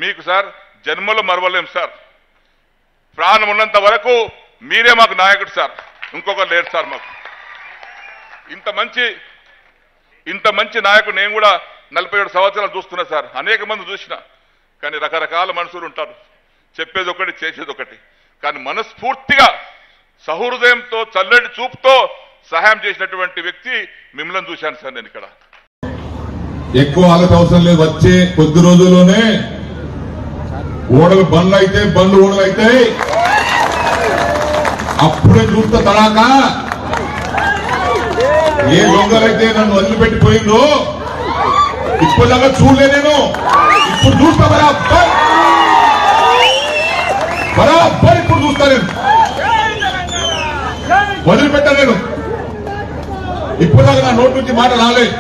మీకు సార్ జన్మలో మరవలేం సార్. ప్రాణం ఉన్నంత వరకు మీరే మాకు నాయకుడు సార్, ఇంకొకరు లేరు సార్ మాకు. ఇంత మంచి నాయకుడు నేను కూడా 47 సంవత్సరాలు చూస్తున్నా సార్. అనేక మంది చూసిన, కానీ రకరకాల మనుషులు ఉంటారు, చెప్పేది ఒకటి చేసేది ఒకటి. కానీ మనస్ఫూర్తిగా సహృదయంతో చల్లటి చూపుతో సహాయం చేసినటువంటి వ్యక్తి మిమ్మల్ని చూశాను సార్. నేను ఇక్కడ ఎక్కువ ఆగత అవసరం లేదు, వచ్చే కొద్ది రోజుల్లోనే ఓడలు బండ్లు అయితే బండ్లు ఓడలు అయితే అప్పుడే చూస్తా తడాక. ఏ దొంగలైతే నన్ను వదిలిపెట్టిపోయిందో ఇప్పటిదాకా చూడలే నేను, ఇప్పుడు చూస్తా బరాబర్ ఇప్పుడు చూస్తా నేను, వదిలిపెట్టా నేను. ఇప్పటిదాకా నా నోటి నుంచి మాట రాలేదు.